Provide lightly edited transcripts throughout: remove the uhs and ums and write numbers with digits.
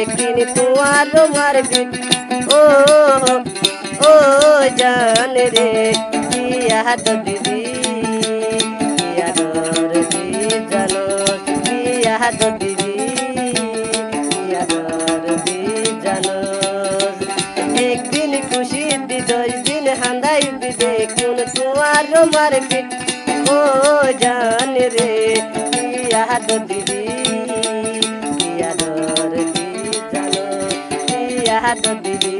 একদিন তোমার মারপিট ও ও জান রে পিয়া দিদি পিয়া দরদি জানো পিয়া দিদি পিয়া দরদি জানো একদিন খুশি দি 10 দিন হান্দাই দিবে কোন তোমার মারপিট ও জান রে পিয়া দিদি পিয়া দরদি জানো পিয়া দিদি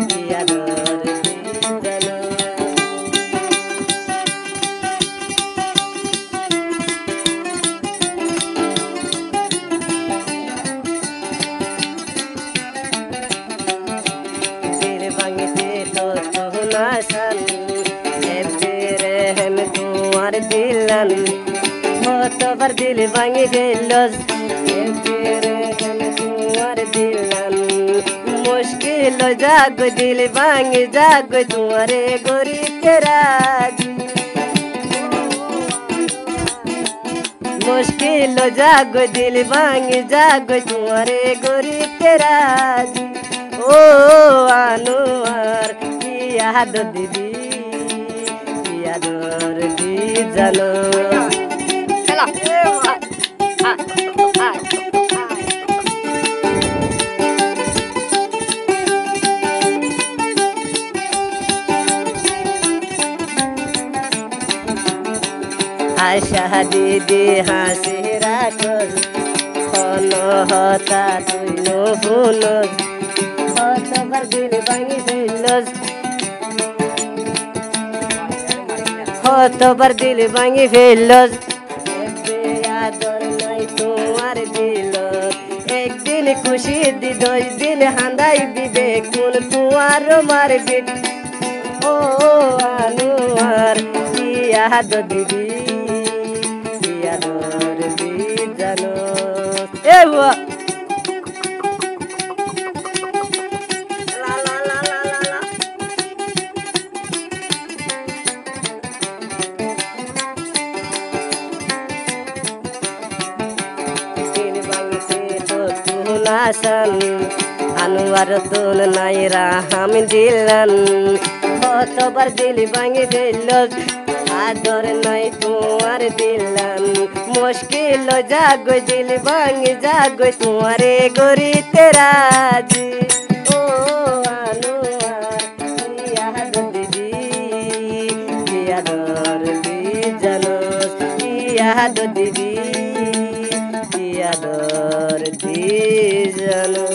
পিয়া দরদি জানো दिल भांगते तो तू नासन तेरे हम तुम्हार दिलन बहुत बार दिल भांग गेलस तेरे हम तुम्हार दिलन मुश्किल जाग दिल भांग जाग तुम्हारे गोरी तेरा मुश्किल जाग दिल भांग जाग तुम्हारे गोरी तेरा ओ आनुआर पिया दिदी पिया दरदी जानो आशा दीदी हासि राखल खन हता तुइनो हुनस हतबार दिल भांगी फेलस हतबार दिल भांगी फेलस आदर নাই তোমার দিল একদিন খুশি দি 10 দিন হান্দাই দিবে কোন তোমার মারপিট ও আনুয়ার পিয়া দিদি পিয়া দরদি জানো এ হুয়া नासन अनुवार तुन नायरा हम दिलन कतबार दिल भांगी गेलस आदर নাই তোমার দিলাম মুশকিল জাগ দিল ভাঙ্গি জাগ তোমারে গরি তেরা জি ও আনুয়ার পিয়া দিদি পিয়া দরদি জানো পিয়া দিদি পিয়া দরদি জানো